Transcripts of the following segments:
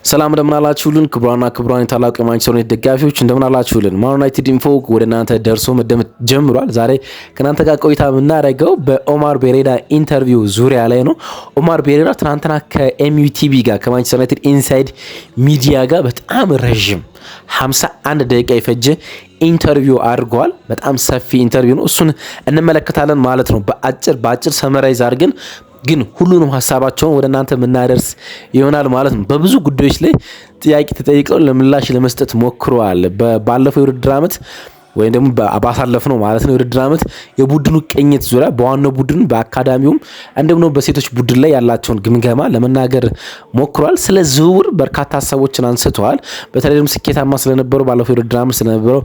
ሰላም እንደምናላችሁልን ክብራና ክብራን ታላቁ የማንቸስተር ዩናይትድ ደጋፊዎች እንደምናላችሁልን ማን ዩናይትድ ኢንፎ ወደ እናንተ ደርሶ መደመጥ ጀምሯል። ዛሬ ከናንተ ጋር ቆይታ የምናደርገው በኦማር ቤሬዳ ኢንተርቪው ዙሪያ ላይ ነው። ኦማር ቤሬዳ ትናንትና ከኤምዩቲቪ ጋር ከማንቸስተር ዩናይትድ ኢንሳይድ ሚዲያ ጋር በጣም ረጅም 51 ደቂቃ የፈጀ ኢንተርቪው አድርጓል። በጣም ሰፊ ኢንተርቪው ነው። እሱን እንመለከታለን ማለት ነው። በአጭር ሰመራይዝ አድርገን ግን ሁሉንም ሀሳባቸውን ወደ እናንተ የምናደርስ ይሆናል ማለት ነው። በብዙ ጉዳዮች ላይ ጥያቄ ተጠይቀው ለምላሽ ለመስጠት ሞክረዋል። ባለፈው የውድድር ዓመት ወይም ደግሞ ባሳለፍነው ማለት ነው የውድድር ዓመት የቡድኑ ቅኝት ዙሪያ በዋናው ቡድን በአካዳሚውም እንደም ነው በሴቶች ቡድን ላይ ያላቸውን ግምገማ ለመናገር ሞክሯል። ስለ ዝውውር በርካታ ሀሳቦችን አንስተዋል። በተለይ ደግሞ ስኬታማ ስለነበረው ባለፈው የውድድር ዓመት ስለነበረው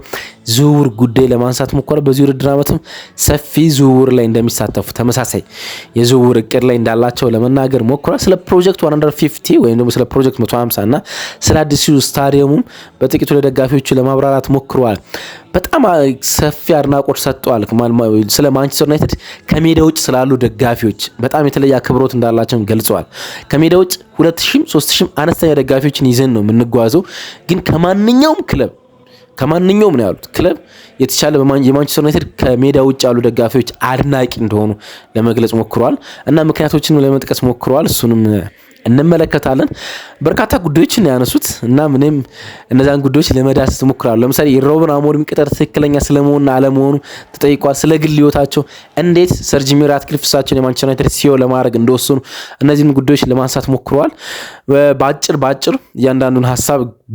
ዝውውር ጉዳይ ለማንሳት ሞክሯል። በዚህ የውድድር ዓመትም ሰፊ ዝውውር ላይ እንደሚሳተፉ ተመሳሳይ የዝውውር እቅድ ላይ እንዳላቸው ለመናገር ሞክሯል። ስለ ፕሮጀክት 150 ወይም ደግሞ ስለ ፕሮጀክት 150 እና ስለ አዲሱ ስታዲየሙም በጥቂቱ ለደጋፊዎቹ ለማብራራት ሞክሯል። በጣም ሰፊ አድናቆት ሰጥቷል። ስለ ማንቸስተር ዩናይትድ ከሜዳ ውጭ ስላሉ ደጋፊዎች በጣም የተለየ አክብሮት እንዳላቸው ገልጸዋል። ከሜዳ ውጭ 2000 3000 አነስተኛ ደጋፊዎችን ይዘን ነው የምንጓዘው፣ ግን ከማንኛውም ነው ያሉት ክለብ የተሻለ የማንቸስተር ዩናይትድ ከሜዳ ውጭ ያሉ ደጋፊዎች አድናቂ እንደሆኑ ለመግለጽ ሞክረዋል እና ምክንያቶችን ለመጥቀስ ሞክረዋል። እሱንም እንመለከታለን። በርካታ ጉዳዮችን ያነሱት እና ምንም እነዛን ጉዳዮች ለመዳሰስ ሞክራሉ። ለምሳሌ የሮበን አሞሪም ቅጥር ትክክለኛ ስለመሆንና አለመሆኑ ተጠይቋል። ስለ ግል ህይወታቸው እንዴት ሰር ጂሚ ራትክሊፍ እሳቸውን የማንቸስተር ዩናይትድ ሲኦ ለማድረግ እንደወሰኑ እነዚህን ጉዳዮች ለማንሳት ሞክረዋል። በአጭር እያንዳንዱን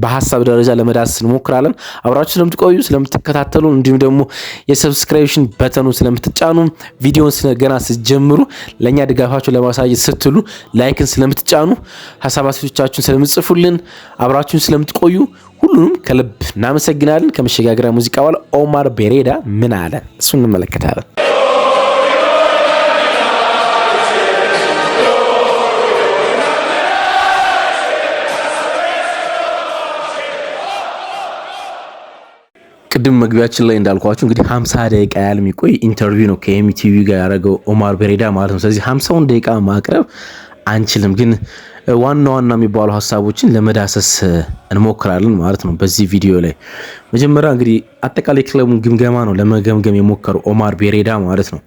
በሀሳብ ደረጃ ለመዳሰስ እንሞክራለን። አብራችሁ ስለምትቆዩ ስለምትከታተሉ፣ እንዲሁም ደግሞ የሰብስክሪፕሽን በተኑ ስለምትጫኑ ቪዲዮን ገና ስትጀምሩ ለእኛ ድጋፋችሁ ለማሳየት ስትሉ ላይክን ስለምትጫኑ ሀሳብ አስተያየቶቻችሁን ስለምትጽፉልን አብራችሁን ስለምትቆዩ ሁሉንም ከልብ እናመሰግናለን። ከመሸጋገሪያ ሙዚቃ በኋላ ኦማር ቤሬዳ ምን አለ እሱን እንመለከታለን። ቅድም መግቢያችን ላይ እንዳልኳችሁ እንግዲህ 50 ደቂቃ ያህል የሚቆይ ኢንተርቪው ነው ከኤምቲቪ ጋር ያደረገው ኦማር ቤሬዳ ማለት ነው። ስለዚህ 50 ደቂቃ ማቅረብ አንችልም፣ ግን ዋና የሚባሉ ሀሳቦችን ለመዳሰስ እንሞክራለን ማለት ነው። በዚህ ቪዲዮ ላይ መጀመሪያ እንግዲህ አጠቃላይ ክለቡን ግምገማ ነው ለመገምገም የሞከረው ኦማር ቤሬዳ ማለት ነው።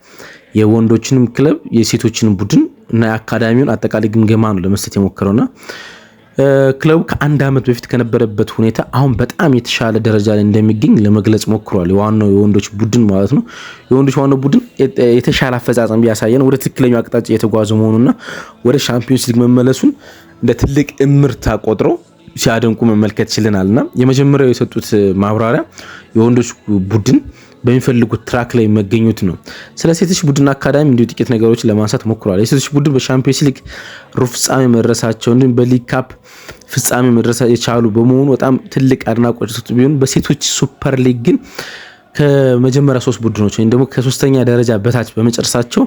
የወንዶችንም ክለብ የሴቶችንም ቡድን እና የአካዳሚውን አጠቃላይ ግምገማ ነው ለመስጠት የሞከረውና ክለቡ ከአንድ ዓመት በፊት ከነበረበት ሁኔታ አሁን በጣም የተሻለ ደረጃ ላይ እንደሚገኝ ለመግለጽ ሞክሯል። ዋናው የወንዶች ቡድን ማለት ነው። የወንዶች ዋናው ቡድን የተሻለ አፈጻጸም ቢያሳየን ወደ ትክክለኛው አቅጣጫ የተጓዘ መሆኑና ወደ ሻምፒዮንስ ሊግ መመለሱን እንደ ትልቅ እምርታ ቆጥሮ ሲያደንቁ መመልከት ችለናልና የመጀመሪያው የሰጡት ማብራሪያ የወንዶች ቡድን በሚፈልጉት ትራክ ላይ መገኘት ነው። ስለ ሴቶች ቡድን አካዳሚ እንዲሁ ጥቂት ነገሮች ለማንሳት ሞክረዋል። የሴቶች ቡድን በሻምፒዮንስ ሊግ ሩብ ፍጻሜ መድረሳቸው እንዲሁም በሊግ ካፕ ፍጻሜ መድረስ የቻሉ በመሆኑ በጣም ትልቅ አድናቆት ሰጡ። ቢሆን በሴቶች ሱፐር ሊግ ግን ከመጀመሪያ 3 ቡድኖች ወይም ደግሞ ከ3ኛ ደረጃ በታች በመጨረሳቸው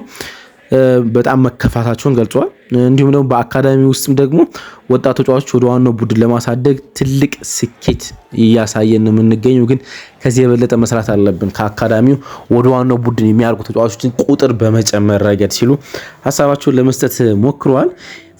በጣም መከፋታቸውን ገልጸዋል። እንዲሁም ደግሞ በአካዳሚ ውስጥም ደግሞ ወጣት ተጫዋቾች ወደ ዋናው ቡድን ለማሳደግ ትልቅ ስኬት እያሳየን የምንገኘው፣ ግን ከዚህ የበለጠ መስራት አለብን ከአካዳሚው ወደ ዋናው ቡድን የሚያርጉ ተጫዋቾችን ቁጥር በመጨመር ረገድ ሲሉ ሀሳባቸውን ለመስጠት ሞክረዋል።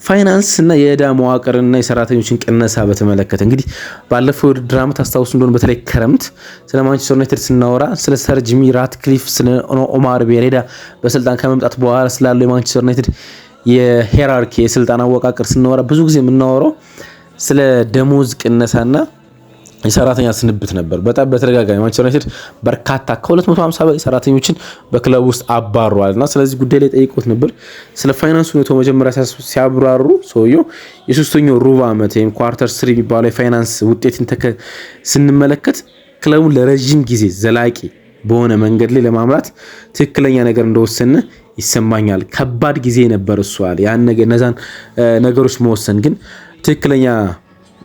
ፋይናንስ እና የዕዳ መዋቅርና የሰራተኞችን ቅነሳ በተመለከተ እንግዲህ ባለፈው የውድድር ዓመት አስታውሱ እንደሆነ በተለይ ክረምት ስለ ማንቸስተር ዩናይትድ ስናወራ ስለ ሰር ጂሚ ራትክሊፍ ስለ ኦማር ቤሬዳ በስልጣን ከመምጣት በኋላ ስላለው የማንቸስተር ዩናይትድ የሄራርኪ የስልጣን አወቃቀር ስናወራ ብዙ ጊዜ የምናወራው ስለ ደሞዝ ቅነሳና የሰራተኛ ስንብት ነበር። በጣም በተደጋጋሚ ማንቸስተር ዩናይትድ በርካታ ከ250 በላይ ሰራተኞችን በክለብ ውስጥ አባሯልና ስለዚህ ጉዳይ ላይ ጠይቆት ነበር። ስለ ፋይናንስ ሁኔታው መጀመሪያ ሲያብራሩ ሰውየው የሶስተኛው ሩብ ዓመት ወይም ኳርተር 3 የሚባለው የፋይናንስ ውጤትን ስንመለከት ክለቡን ለረጅም ጊዜ ዘላቂ በሆነ መንገድ ላይ ለማምራት ትክክለኛ ነገር እንደወሰነ ይሰማኛል። ከባድ ጊዜ ነበር እሱ አለ። እነዛን ነገሮች መወሰን ግን ትክክለኛ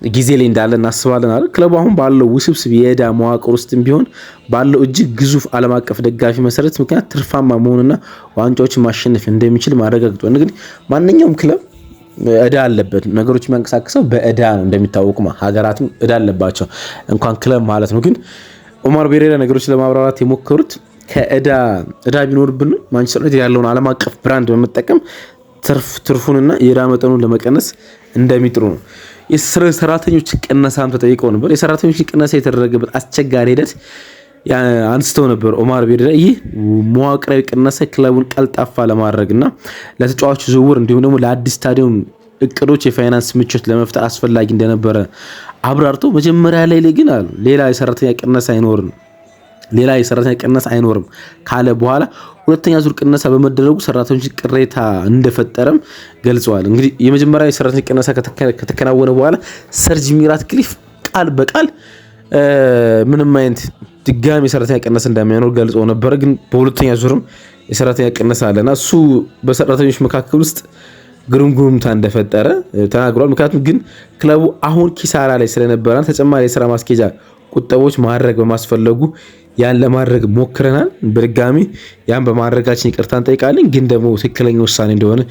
ጊዜ ላይ እንዳለ እናስባለን አይደል። ክለቡ አሁን ባለው ውስብስብ የዕዳ መዋቅር ውስጥም ቢሆን ባለው እጅግ ግዙፍ ዓለም አቀፍ ደጋፊ መሰረት ምክንያት ትርፋማ መሆንና ዋንጫዎችን ማሸነፍ እንደሚችል ማረጋግጧል። እንግዲህ ማንኛውም ክለብ ዕዳ አለበት። ነገሮች የሚያንቀሳቅሰው በዕዳ ነው። እንደሚታወቁ ሀገራትም ዕዳ አለባቸው እንኳን ክለብ ማለት ነው። ግን ኦማር ቤሬዳ ነገሮች ለማብራራት የሞከሩት ከዕዳ ቢኖርብን ማንቸስተር ዩናይትድ ያለውን ዓለም አቀፍ ብራንድ በመጠቀም ትርፉንና የዕዳ መጠኑን ለመቀነስ እንደሚጥሩ ነው። የሰራተኞች ቅነሳም ተጠይቀው ነበር። የሰራተኞች ቅነሳ የተደረገበት አስቸጋሪ ሂደት አንስተው ነበር ኦማር ቤሬዳ። ይህ መዋቅራዊ ቅነሳ ክለቡን ቀልጣፋ ለማድረግና ለተጫዋቹ ዝውውር እንዲሁም ደግሞ ለአዲስ ስታዲየም እቅዶች የፋይናንስ ምቾት ለመፍጠር አስፈላጊ እንደነበረ አብራርተው መጀመሪያ ላይ ግን አሉ ሌላ የሰራተኛ ቅነሳ አይኖርም ካለ በኋላ ሁለተኛ ዙር ቅነሳ በመደረጉ ሰራተኞች ቅሬታ እንደፈጠረም ገልጸዋል። እንግዲህ የመጀመሪያ የሰራተኛ ቅነሳ ከተከናወነ በኋላ ሰር ጂም ራትክሊፍ ቃል በቃል ምንም አይነት ድጋሚ የሰራተኛ ቅነሳ እንደማይኖር ገልጾ ነበር። ግን በሁለተኛ ዙርም የሰራተኛ ቅነሳ አለና እሱ በሰራተኞች መካከል ውስጥ ግሩምታ እንደፈጠረ ተናግሯል። ምክንያቱም ግን ክለቡ አሁን ኪሳራ ላይ ስለነበረ ተጨማሪ የስራ ማስኬጃ ቁጠቦች ማድረግ በማስፈለጉ ያን ለማድረግ ሞክረናል። በድጋሚ ያን በማድረጋችን ይቅርታ እንጠይቃለን፣ ግን ደግሞ ትክክለኛ ውሳኔ እንደሆነ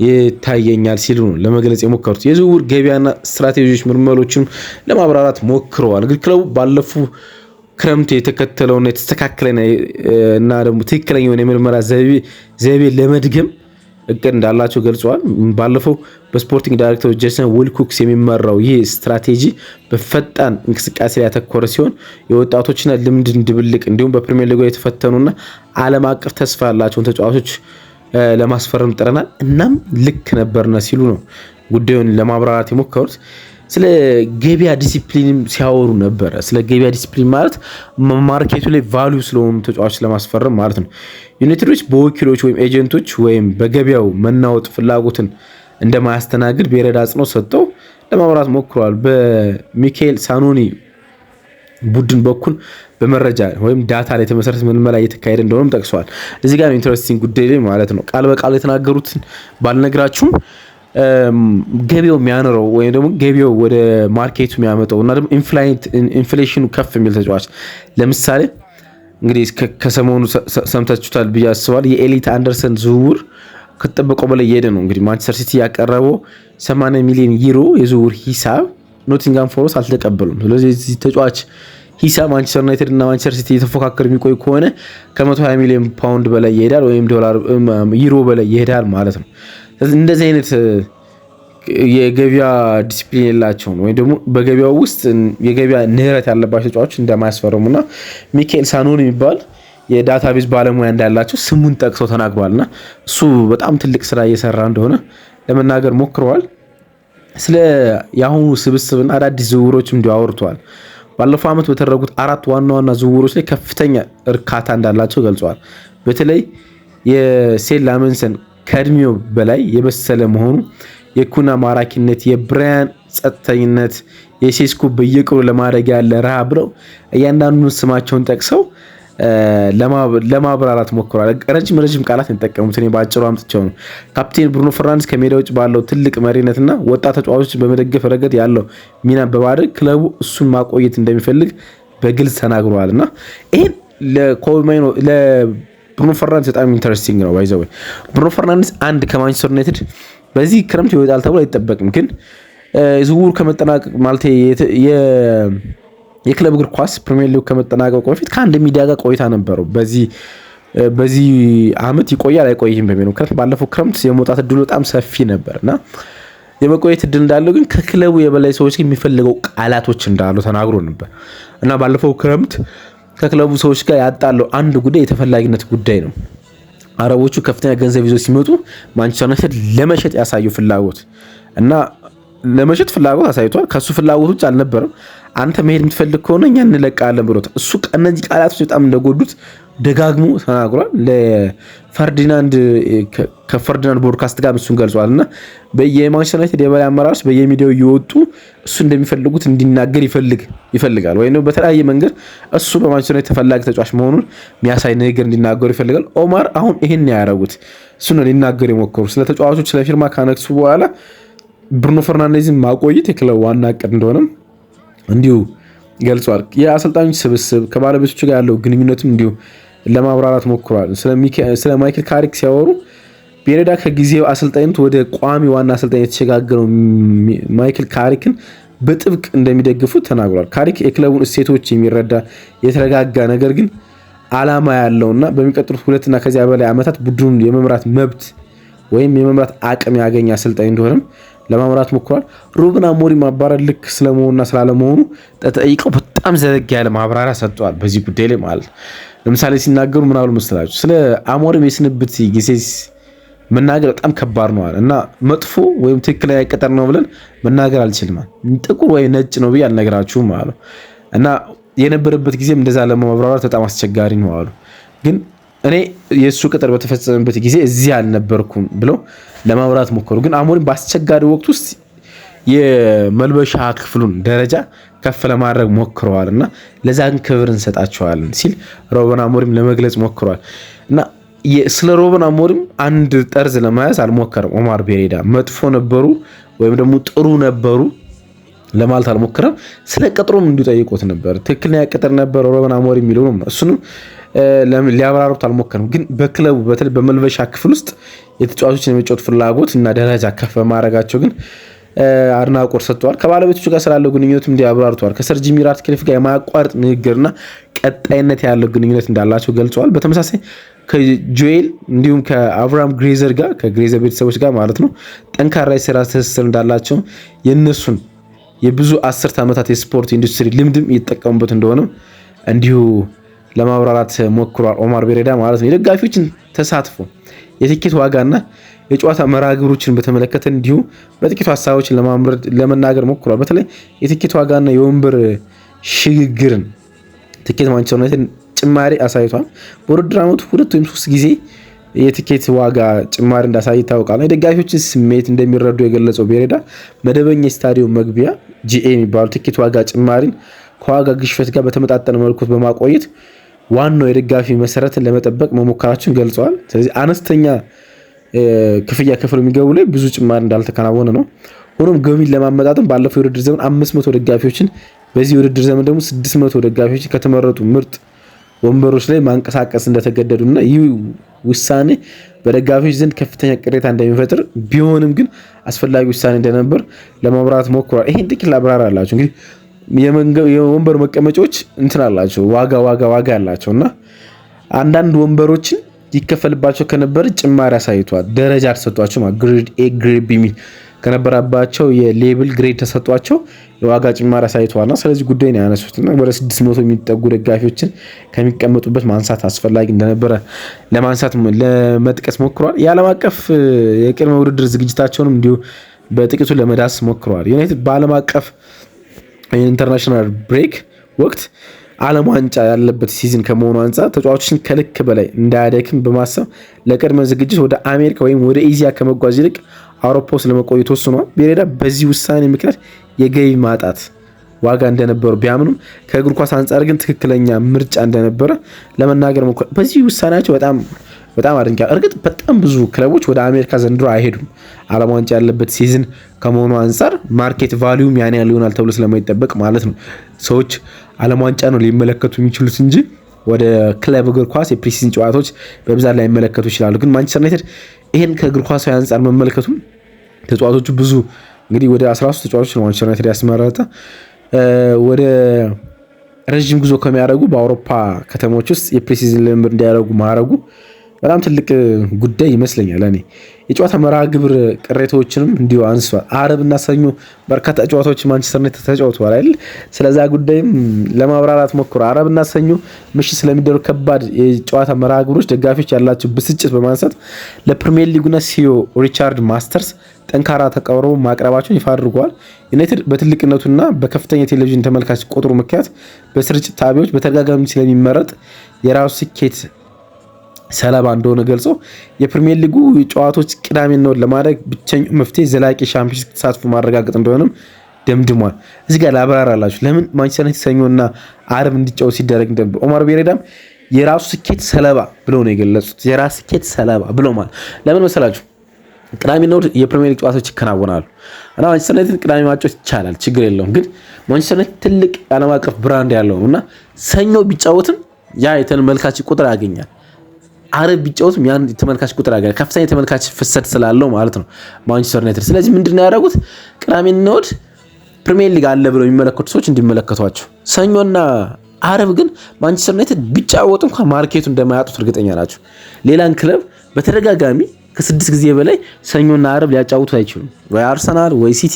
ይታየኛል ሲሉ ነው ለመግለጽ የሞከሩት። የዝውውር ገበያና ስትራቴጂዎች ምርመሮችን ለማብራራት ሞክረዋል። እንግዲህ ክለቡ ባለፉ ክረምት የተከተለውና የተስተካከለና እና ደግሞ ትክክለኛውን የምርመራ ዘይቤ ለመድገም እቅድ እንዳላቸው ገልጸዋል። ባለፈው በስፖርቲንግ ዳይሬክተር ጄሰን ዊልኮክስ የሚመራው ይህ ስትራቴጂ በፈጣን እንቅስቃሴ ላይ ያተኮረ ሲሆን የወጣቶችና ልምድ ድብልቅ እንዲሁም በፕሪሚየር ሊግ የተፈተኑና ዓለም አቀፍ ተስፋ ያላቸውን ተጫዋቾች ለማስፈረም ጥረናል፣ እናም ልክ ነበርና ሲሉ ነው ጉዳዩን ለማብራራት የሞከሩት። ስለ ገበያ ዲሲፕሊን ሲያወሩ ነበረ። ስለ ገበያ ዲሲፕሊን ማለት ማርኬቱ ላይ ቫልዩ ስለሆኑ ተጫዋቾች ለማስፈረም ማለት ነው። ዩናይትዶች በወኪሎች ወይም ኤጀንቶች ወይም በገበያው መናወጥ ፍላጎትን እንደማያስተናግድ ቤሬዳ አጽንኦት ሰጥተው ለማብራራት ሞክረዋል። በሚካኤል ሳኖኒ ቡድን በኩል በመረጃ ወይም ዳታ ላይ የተመሰረተ ምልመላ እየተካሄደ እንደሆነም ጠቅሰዋል። እዚህ ጋር ኢንትረስቲንግ ጉዳይ ላይ ማለት ነው ቃል በቃል የተናገሩትን ባልነግራችሁም ገበያው የሚያነረው ወይም ደግሞ ገበያው ወደ ማርኬቱ የሚያመጣው እና ደግሞ ኢንፍሌሽኑ ከፍ የሚል ተጫዋች ለምሳሌ እንግዲህ ከሰሞኑ ሰምታችሁታል ብዬ አስባለሁ። የኤሊት አንደርሰን ዝውውር ከተጠበቀው በላይ እየሄደ ነው። እንግዲህ ማንቸስተር ሲቲ ያቀረበው 80 ሚሊዮን ዩሮ የዝውውር ሂሳብ ኖቲንጋም ፎረስት አልተቀበሉም። ስለዚህ እዚህ ተጫዋች ሂሳብ ማንቸስተር ዩናይትድ እና ማንቸስተር ሲቲ እየተፎካከሩ የሚቆይ ከሆነ ከ120 ሚሊዮን ፓውንድ በላይ ይሄዳል ወይም ዶላር ዩሮ በላይ ይሄዳል ማለት ነው። እንደዚህ አይነት የገበያ ዲሲፕሊን የላቸውም ወይም ደግሞ በገበያው ውስጥ የገበያ ንህረት ያለባቸው ተጫዋቾች እንደማያስፈርሙና ሚካኤል ሳኖኒ የሚባል የዳታቤዝ ባለሙያ እንዳላቸው ስሙን ጠቅሰው ተናግረዋልና እሱ በጣም ትልቅ ስራ እየሰራ እንደሆነ ለመናገር ሞክረዋል። ስለ የአሁኑ ስብስብና አዳዲስ ዝውውሮች እንዲሁ አውርተዋል። ባለፈው ዓመት በተደረጉት 4 ዋና ዋና ዝውውሮች ላይ ከፍተኛ እርካታ እንዳላቸው ገልጸዋል። በተለይ የሴን ላመንሰን ከእድሜው በላይ የበሰለ መሆኑ፣ የኩና ማራኪነት፣ የብራያን ጸጥተኝነት፣ የሴስኮ በየቅሩ ለማድረግ ያለ ረሃብ ብለው እያንዳንዱን ስማቸውን ጠቅሰው ለማብራራት ሞክረዋል። ረጅም ቃላት የተጠቀሙት እኔ በአጭሩ አምጥቼው ነው። ካፕቴን ብሩኖ ፈርናንዴዝ ከሜዳ ውጭ ባለው ትልቅ መሪነትና ወጣት ተጫዋቾችን በመደገፍ ረገድ ያለው ሚና በማድረግ ክለቡ እሱን ማቆየት እንደሚፈልግ በግልጽ ተናግረዋል እና ይሄን ብሩኖ ፈርናንዴዝ በጣም ኢንተረስቲንግ ነው። ባይዘው ብሩኖ ፈርናንዴዝ አንድ ከማንቸስተር ዩናይትድ በዚህ ክረምት ይወጣል ተብሎ አይጠበቅም። ግን ዝውውሩ ከመጠናቀቅ ማለት የክለብ እግር ኳስ ፕሪሚየር ሊግ ከመጠናቀቁ በፊት ከአንድ ሚዲያ ጋር ቆይታ ነበረው። በዚህ አመት ይቆያል አይቆይም በሚለው ባለፈው ክረምት የመውጣት እድሉ በጣም ሰፊ ነበርና የመቆየት እድል እንዳለው ግን ከክለቡ የበላይ ሰዎች የሚፈልገው ቃላቶች እንዳሉ ተናግሮ ነበር እና ባለፈው ክረምት ከክለቡ ሰዎች ጋር ያጣለው አንድ ጉዳይ የተፈላጊነት ጉዳይ ነው። አረቦቹ ከፍተኛ ገንዘብ ይዘው ሲመጡ ማንቸስተር ዩናይትድ ለመሸጥ ያሳየው ፍላጎት እና ለመሸጥ ፍላጎት አሳይቷል። ከሱ ፍላጎት ውጭ አልነበረም። አንተ መሄድ የምትፈልግ ከሆነ እኛ እንለቃለን ብሎት እሱ እነዚህ ቃላቶች በጣም እንደጎዱት ደጋግሞ ተናግሯል። ከፈርዲናንድ ቦድካስት ጋር እሱን ገልጿል እና የማንቸስተር ዩናይትድ የበላይ አመራሮች በየሚዲያው እየወጡ እሱ እንደሚፈልጉት እንዲናገር ይፈልጋል ወይም በተለያየ መንገድ እሱ በማንቸስተር ዩናይትድ ተፈላጊ ተጫዋች መሆኑን የሚያሳይ ንግግር እንዲናገሩ ይፈልጋል። ኦማር አሁን ይሄን ያደረጉት እሱ ነው ሊናገር የሞከሩ ስለ ተጫዋቾች ስለ ፊርማ ካነሱ በኋላ ብሩኖ ፈርናንዴዝን ማቆየት የክለቡ ዋና እቅድ እንደሆነም እንዲሁ ገልጿል። የአሰልጣኞች ስብስብ ከባለቤቶቹ ጋር ያለው ግንኙነትም እንዲሁ ለማብራራት ሞክሯል። ስለ ማይክል ካሪክ ሲያወሩ ቤሬዳ ከጊዜው አሰልጣኝነት ወደ ቋሚ ዋና አሰልጣኝ የተሸጋገረው ማይክል ካሪክን በጥብቅ እንደሚደግፉት ተናግሯል። ካሪክ የክለቡን እሴቶች የሚረዳ የተረጋጋ ነገር ግን ዓላማ ያለውና በሚቀጥሉት 2 እና ከዚያ በላይ ዓመታት ቡድኑን የመምራት መብት ወይም የመምራት አቅም ያገኘ አሰልጣኝ እንደሆነም ለማምራት ሞክሯል። ሩበን አሞሪም ማባረር ልክ ስለመሆኑና ስላለመሆኑ ተጠይቀው በጣም ዘለግ ያለ ማብራሪያ ሰጥተዋል በዚህ ጉዳይ ላይ ማለት ነው። ለምሳሌ ሲናገሩ ምን አሉ መስላችሁ? ስለ አሞሪም የስንብት ጊዜ መናገር በጣም ከባድ ነው እና መጥፎ ወይም ትክክለኛ ቅጥር ነው ብለን መናገር አልችልም። ጥቁር ወይ ነጭ ነው ብዬ አልነግራችሁም አሉ እና የነበረበት ጊዜም እንደዛ ለማብራራት በጣም አስቸጋሪ ነው አሉ። ግን እኔ የእሱ ቅጥር በተፈጸመበት ጊዜ እዚህ አልነበርኩም ብለው ለማብራራት ሞከሩ። ግን አሞሪም በአስቸጋሪ ወቅት ውስጥ የመልበሻ ክፍሉን ደረጃ ከፍ ለማድረግ ሞክረዋል እና ለዛን ክብር እንሰጣቸዋለን ሲል ሩበን አሞሪም ለመግለጽ ሞክሯል እና ስለ ሩበን አሞሪም አንድ ጠርዝ ለመያዝ አልሞከረም። ኦማር ቤሬዳ መጥፎ ነበሩ ወይም ደግሞ ጥሩ ነበሩ ለማለት አልሞከረም። ስለ ቅጥሩም እንዲጠይቁት ነበር። ትክክለኛ ቅጥር ነበር ሩበን አሞሪም የሚለው ነው። እሱንም ሊያብራሩት አልሞከረም። ግን በክለቡ በተለይ በመልበሻ ክፍል ውስጥ የተጫዋቾችን የመጫወት ፍላጎት እና ደረጃ ከፍ በማድረጋቸው ግን አድናቆት ሰጥተዋል። ከባለቤቶቹ ጋር ስላለው ግንኙነት እንዲያብራርተዋል። ከሰር ጂሚ ራትክሊፍ ጋር የማያቋርጥ ንግግርና ቀጣይነት ያለው ግንኙነት እንዳላቸው ገልጸዋል። በተመሳሳይ ከጆኤል እንዲሁም ከአብርሃም ግሬዘር ጋር ከግሬዘር ቤተሰቦች ጋር ማለት ነው ጠንካራ የስራ ትስስር እንዳላቸው የእነሱን የብዙ አስርት ዓመታት የስፖርት ኢንዱስትሪ ልምድም እየተጠቀሙበት እንደሆነ እንዲሁ ለማብራራት ሞክሯል ኦማር ቤሬዳ ማለት ነው። የደጋፊዎችን ተሳትፎ የትኬት ዋጋና የጨዋታ መርሃ ግብሮችን በተመለከተ እንዲሁ በጥቂቱ ሀሳቦችን ለመናገር ሞክሯል። በተለይ የትኬት ዋጋና የወንበር ሽግግርን ትኬት ማንቸስተር ዩናይትድ ጭማሪ አሳይቷል። በውድድር ዓመቱ 2 ወይም 3 ጊዜ የትኬት ዋጋ ጭማሪ እንዳሳይ ይታወቃል። የደጋፊዎችን ስሜት እንደሚረዱ የገለጸው ቤሬዳ መደበኛ የስታዲየም መግቢያ ጂኤ የሚባሉ ትኬት ዋጋ ጭማሪን ከዋጋ ግሽበት ጋር በተመጣጠነ መልኩ በማቆየት ዋናው የደጋፊ መሰረትን ለመጠበቅ መሞከራቸውን ገልጸዋል። ስለዚህ አነስተኛ ክፍያ ከፍለው የሚገቡ ላይ ብዙ ጭማሪ እንዳልተከናወነ ነው። ሆኖም ገቢን ለማመጣጠን ባለፈው የውድድር ዘመን 500 ደጋፊዎችን በዚህ የውድድር ዘመን ደግሞ 600 ደጋፊዎችን ከተመረጡ ምርጥ ወንበሮች ላይ ማንቀሳቀስ እንደተገደዱና ይህ ውሳኔ በደጋፊዎች ዘንድ ከፍተኛ ቅሬታ እንደሚፈጥር ቢሆንም ግን አስፈላጊ ውሳኔ እንደነበር ለማብራራት ሞክሯል። ይሄን ጥቂት ላብራራ አላቸው። እንግዲህ የወንበር መቀመጫዎች እንትን አላቸው ዋጋ ያላቸው እና አንዳንድ ወንበሮችን ይከፈልባቸው ከነበረ ጭማሪ አሳይቷል። ደረጃ ተሰጧቸው ግሬድ ኤ ግሬድ ቢ ከነበረባቸው የሌብል ግሬድ ተሰጧቸው የዋጋ ጭማሪ አሳይቷልና ስለዚህ ጉዳይ ነው ያነሱትና ወደ 600 የሚጠጉ ደጋፊዎችን ከሚቀመጡበት ማንሳት አስፈላጊ እንደነበረ ለመጥቀስ ሞክሯል። የዓለም አቀፍ የቅድመ ውድድር ዝግጅታቸውንም እንዲሁ በጥቂቱ ለመዳስ ሞክረዋል። ዩናይትድ በዓለም አቀፍ ኢንተርናሽናል ብሬክ ወቅት ዓለም ዋንጫ ያለበት ሲዝን ከመሆኑ አንጻር ተጫዋቾችን ከልክ በላይ እንዳያደክም በማሰብ ለቅድመ ዝግጅት ወደ አሜሪካ ወይም ወደ ኤዚያ ከመጓዝ ይልቅ አውሮፓ ውስጥ ለመቆየት ወስኗል። ቤሬዳ በዚህ ውሳኔ ምክንያት የገቢ ማጣት ዋጋ እንደነበሩ ቢያምኑም ከእግር ኳስ አንጻር ግን ትክክለኛ ምርጫ እንደነበረ ለመናገር ሞክሯል። በዚህ ውሳኔያቸው በጣም አድንቃለሁ። እርግጥ በጣም ብዙ ክለቦች ወደ አሜሪካ ዘንድሮ አይሄዱም። ዓለም ዋንጫ ያለበት ሲዝን ከመሆኑ አንጻር ማርኬት ቫሊዩም ያን ያህል ይሆናል ተብሎ ስለማይጠበቅ ማለት ነው ሰዎች ዓለም ዋንጫ ነው ሊመለከቱ የሚችሉት እንጂ ወደ ክለብ እግር ኳስ የፕሪሲዝን ጨዋታዎች በብዛት ላይ መመለከቱ ይችላሉ። ግን ማንቸስተር ዩናይትድ ይሄን ከእግር ኳሳዊ አንጻር መመልከቱም ተጫዋቾቹ ብዙ እንግዲህ ወደ 13 ተጫዋቾች ነው ማንቸስተር ዩናይትድ ያስመረጠ ወደ ረጅም ጉዞ ከሚያደርጉ በአውሮፓ ከተሞች ውስጥ የፕሪሲዝን ልምምድ እንዲያደርጉ ማድረጉ በጣም ትልቅ ጉዳይ ይመስለኛል። እኔ የጨዋታ መርሃ ግብር ቅሬታዎችንም እንዲሁ አንስቷል። አረብና ሰኞ በርካታ ጨዋታዎች ማንቸስተር ዩናይትድ ተጫውተዋል አይደል? ስለዛ ጉዳይም ለማብራራት ሞክሯል። አረብና ሰኞ ምሽት ስለሚደረጉ ከባድ የጨዋታ መርሃ ግብሮች ደጋፊዎች ያላቸው ብስጭት በማንሳት ለፕሪሚየር ሊጉና ሲኦ ሪቻርድ ማስተርስ ጠንካራ ተቃውሞ ማቅረባቸውን ይፋ አድርገዋል። ዩናይትድ በትልቅነቱና በከፍተኛ ቴሌቪዥን ተመልካች ቁጥሩ ምክንያት በስርጭት ጣቢያዎች በተደጋጋሚ ስለሚመረጥ የራሱ ስኬት ሰለባ እንደሆነ ገልጾ የፕሪሚየር ሊጉ ጨዋታዎች ቅዳሜና እሁድ ለማድረግ ብቸኛው መፍትሄ ዘላቂ ሻምፒዮንስ ተሳትፎ ማረጋገጥ እንደሆነም ደምድሟል። እዚህ ጋር ላብራራላችሁ ለምን ማንቸስተር ዩናይትድ ሰኞና አርብ እንዲጫወት ሲደረግ እንደነበር። ኦማር ቤሬዳም የራሱ ስኬት ሰለባ ብለው ነው የገለጹት። የራሱ ስኬት ሰለባ ብለው ማለት ለምን መሰላችሁ? ቅዳሜና እሁድ የፕሪሚየር ሊግ ጨዋታዎች ይከናወናሉ እና ማንቸስተር ዩናይትድ ቅዳሜ ማጫወት ይቻላል፣ ችግር የለውም። ግን ማንቸስተር ዩናይትድ ትልቅ ዓለም አቀፍ ብራንድ ያለው እና ሰኞ ቢጫወትም ያ የተመልካች ቁጥር ያገኛል። አረብ ቢጫወትም ያን ተመልካች ቁጥር ያገኛል። ከፍተኛ ተመልካች ፍሰት ስላለው ማለት ነው ማንቸስተር ዩናይትድ። ስለዚህ ምንድነው ያደረጉት? ቅዳሜና እሁድ ፕሪሚየር ሊግ አለ ብለው የሚመለከቱ ሰዎች እንዲመለከቷቸው፣ ሰኞና አረብ ግን ማንቸስተር ዩናይትድ ቢጫወት እንኳን ማርኬቱ እንደማያጡት እርግጠኛ ናቸው። ሌላን ክለብ በተደጋጋሚ ከ6 ጊዜ በላይ ሰኞና አርብ ሊያጫውቱ አይችሉም። ወይ አርሰናል ወይ ሲቲ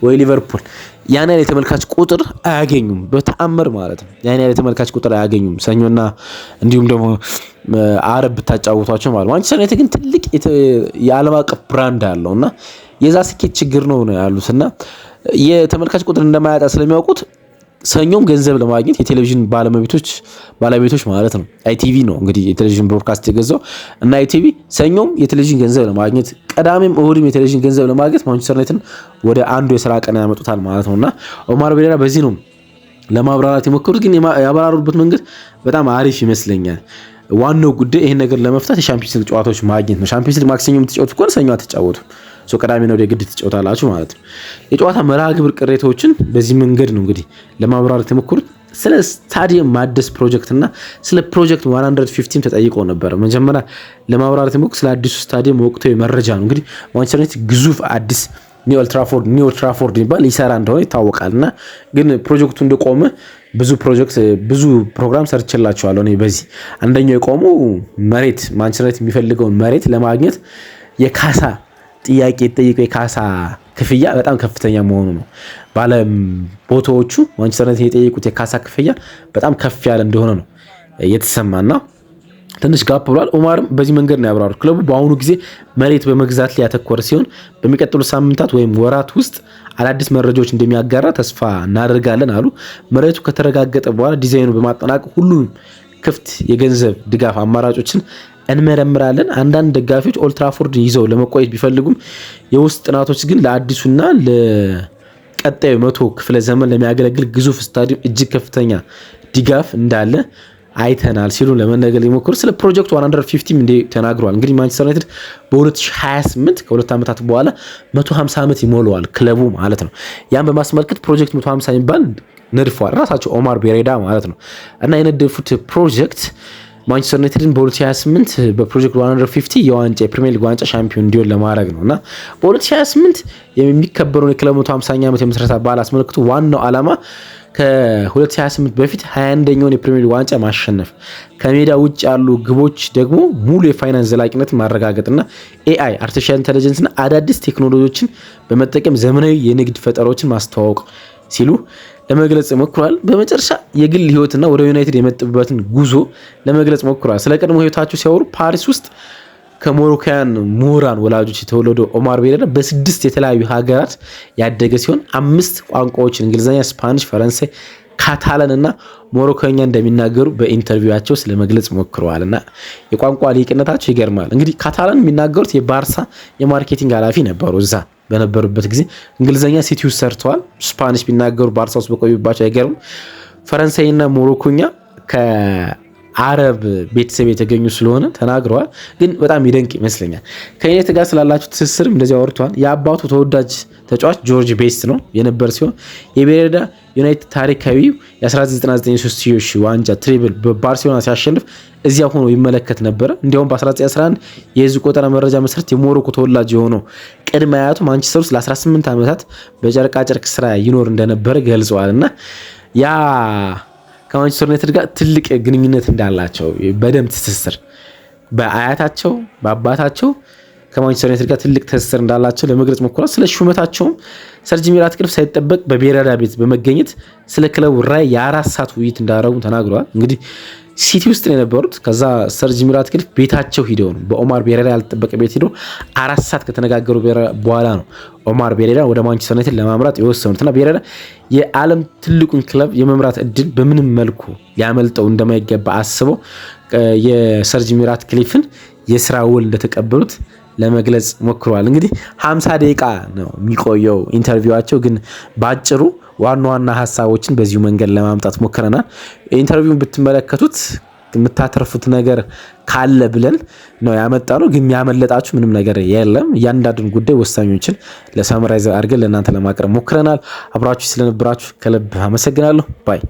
ወይ ሊቨርፑል ያን ያህል የተመልካች ቁጥር አያገኙም በተአምር ማለት ነው። ያን ያህል የተመልካች ቁጥር አያገኙም ሰኞና እንዲሁም ደግሞ አርብ ብታጫውቷቸው ማለት። ማንቸስተር ዩናይትድ ግን ትልቅ የዓለም አቀፍ ብራንድ አለውና የዛ ስኬት ችግር ነው ያሉትና የተመልካች ቁጥር እንደማያጣ ስለሚያውቁት ሰኞም ገንዘብ ለማግኘት የቴሌቪዥን ባለቤቶች ማለት ነው አይቲቪ ነው እንግዲህ የቴሌቪዥን ብሮድካስት የገዛው እና አይቲቪ ሰኞም የቴሌቪዥን ገንዘብ ለማግኘት ቀዳሚም እሁድም የቴሌቪዥን ገንዘብ ለማግኘት ማንቸስተር ዩናይትድ ወደ አንዱ የስራ ቀን ያመጡታል ማለት ነውና ኦማር ቤሬራ በዚህ ነው ለማብራራት የሞከሩት። ግን ያብራሩበት መንገድ በጣም አሪፍ ይመስለኛል። ዋናው ጉዳይ ይሄን ነገር ለመፍታት የሻምፒዮንስ ሊግ ጨዋታዎች ማግኘት ነው። ሻምፒዮንስ ሊግ ማክሰኞ የምትጫወቱ ከሆነ ሰኞ አትጫወቱ ቀዳሚ ነው የግድ ትጫወታላችሁ ማለት ነው። የጨዋታ መርሃ ግብር ቅሬታዎችን በዚህ መንገድ ነው እንግዲህ ለማብራራት የሞከሩት። ስለ ስታዲየም ማደስ ፕሮጀክት እና ስለ ፕሮጀክት 115 ተጠይቀው ነበር። መጀመሪያ ለማብራራት የሞከሩት ስለ አዲሱ ስታዲየም ወቅታዊ መረጃ ነው። እንግዲህ ማንቸስተር ዩናይትድ ግዙፍ አዲስ ኒው ኦልድ ትራፎርድ ይባል ሊሰራ እንደሆነ ይታወቃልና ግን ፕሮጀክቱ እንደቆመ ብዙ ፕሮግራም ሰርችላቸዋለሁ እኔ በዚህ አንደኛው የቆመው መሬት ማንቸስተር ዩናይትድ የሚፈልገውን መሬት ለማግኘት የካሳ ጥያቄ የተጠየቀው የካሳ ክፍያ በጣም ከፍተኛ መሆኑ ነው። ባለ ቦታዎቹ ማንቸስተር ዩናይትድ የጠየቁት የካሳ ክፍያ በጣም ከፍ ያለ እንደሆነ ነው የተሰማና ትንሽ ጋፕ ብሏል። ኦማርም በዚህ መንገድ ነው ያብራሩት። ክለቡ በአሁኑ ጊዜ መሬት በመግዛት ላይ ያተኮረ ሲሆን በሚቀጥሉት ሳምንታት ወይም ወራት ውስጥ አዳዲስ መረጃዎች እንደሚያጋራ ተስፋ እናደርጋለን አሉ። መሬቱ ከተረጋገጠ በኋላ ዲዛይኑ በማጠናቀቅ ሁሉም ክፍት የገንዘብ ድጋፍ አማራጮችን እንመረምራለን። አንዳንድ ደጋፊዎች ኦልድ ትራፎርድ ይዘው ለመቆየት ቢፈልጉም የውስጥ ጥናቶች ግን ለአዲሱና ለቀጣዩ 100 ክፍለ ዘመን ለሚያገለግል ግዙፍ ስታዲየም እጅግ ከፍተኛ ድጋፍ እንዳለ አይተናል ሲሉ ለመናገር ሊሞክሩ ስለ ፕሮጀክት 150 እንደ ተናግሯል። እንግዲህ ማንቸስተር ዩናይትድ በ2028 ከሁለት ዓመታት በኋላ 150 ዓመት ይሞላዋል ክለቡ ማለት ነው። ያን በማስመልከት ፕሮጀክት 150 የሚባል ነድፏል ራሳቸው ኦማር ቤሬዳ ማለት ነው እና የነደፉት ፕሮጀክት ማንቸስተር ዩናይትድን በ2028 በፕሮጀክት 150 የፕሪሚየር ሊግ ዋንጫ ሻምፒዮን እንዲሆን ለማድረግ ነውና በ2028 የሚከበረውን የክለቡ 150ኛ ዓመት የምስረታ በዓል አስመልክቶ ዋናው ዓላማ ከ2028 በፊት 21ኛውን የፕሪሚየር ሊግ ዋንጫ ማሸነፍ፣ ከሜዳ ውጭ ያሉ ግቦች ደግሞ ሙሉ የፋይናንስ ዘላቂነትን ማረጋገጥና ኤአይ አርቲፊሻል ኢንተለጀንስ እና አዳዲስ ቴክኖሎጂዎችን በመጠቀም ዘመናዊ የንግድ ፈጠራዎችን ማስተዋወቅ ሲሉ ለመግለጽ ሞክሯል። በመጨረሻ የግል ህይወትና ወደ ዩናይትድ የመጡበትን ጉዞ ለመግለጽ ሞክሯል። ስለ ቀድሞ ህይወታቸው ሲያወሩ ፓሪስ ውስጥ ከሞሮካውያን ምሁራን ወላጆች የተወለደው ኦማር ቤሬራ በ6 የተለያዩ ሀገራት ያደገ ሲሆን 5 ቋንቋዎችን እንግሊዝኛ፣ ስፓኒሽ፣ ፈረንሳይ፣ ካታላን እና ሞሮኮኛ እንደሚናገሩ በኢንተርቪዋቸው ስለመግለጽ ሞክረዋልና የቋንቋ ሊቅነታቸው ይገርማል። እንግዲህ ካታላን የሚናገሩት የባርሳ የማርኬቲንግ ኃላፊ ነበሩ እዛ በነበሩበት ጊዜ። እንግሊዝኛ ሲቲ ውስጥ ሰርተዋል። ስፓኒሽ ቢናገሩ ባርሳ ውስጥ በቆዩባቸው አይገርም። ፈረንሳይና ሞሮኮኛ ከአረብ ቤተሰብ የተገኙ ስለሆነ ተናግረዋል። ግን በጣም ይደንቅ ይመስለኛል። ከዩናይትድ ጋር ስላላቸው ትስስርም እንደዚህ አወርተዋል። የአባቱ ተወዳጅ ተጫዋች ጆርጅ ቤስት ነው የነበር ሲሆን የቤሬዳ ዩናይትድ ታሪካዊ የ1999 ሶስትዮሽ ዋንጫ ትሪብል በባርሴሎና ሲያሸንፍ እዚያ ሆኖ ይመለከት ነበረ። እንዲያውም በ1911 የህዝብ ቆጠራ መረጃ መሰረት የሞሮኮ ተወላጅ የሆነው ቅድመ አያቱ ማንቸስተር ውስጥ ለ18 ዓመታት በጨርቃጨርቅ ስራ ይኖር እንደነበረ ገልጸዋል እና ያ ከማንቸስተር ዩናይትድ ጋር ትልቅ ግንኙነት እንዳላቸው በደም ትስስር በአያታቸው በአባታቸው ከማንቸስተር ዩናይትድ ጋር ትልቅ ትስስር እንዳላቸው ለመግለጽ ሞክሯል። ስለ ሹመታቸውም ሰር ጂሚ ራትክሊፍ ሳይጠበቅ በቤሬራ ቤት በመገኘት ስለ ክለቡ ራዕይ የ4 ሰዓት ውይይት እንዳደረጉ ተናግረዋል። እንግዲህ ሲቲ ውስጥ ነው የነበሩት። ከዛ ሰር ጂሚ ራትክሊፍ ቤታቸው ሂደው ነው በኦማር ቤሬራ ያልተጠበቀ ቤት ሂደው 4 ሰዓት ከተነጋገሩ በኋላ ነው ኦማር ቤሬራ ወደ ማንቸስተር ዩናይትድ ለማምራት የወሰኑትና ቤሬራ የዓለም ትልቁን ክለብ የመምራት እድል በምንም መልኩ ሊያመልጠው እንደማይገባ አስበው የሰር ጂሚ ራትክሊፍን የስራ ውል እንደተቀበሉት ለመግለጽ ሞክረዋል። እንግዲህ 50 ደቂቃ ነው የሚቆየው ኢንተርቪዋቸው፣ ግን ባጭሩ ዋና ዋና ሀሳቦችን በዚሁ መንገድ ለማምጣት ሞክረናል። ኢንተርቪውን ብትመለከቱት የምታተርፉት ነገር ካለ ብለን ነው ያመጣነው፣ ግን ያመለጣችሁ ምንም ነገር የለም። እያንዳንዱን ጉዳይ ወሳኞችን ለሳምራይዝ አድርገን ለእናንተ ለማቅረብ ሞክረናል። አብራችሁ ስለነበራችሁ ከልብ አመሰግናለሁ ባይ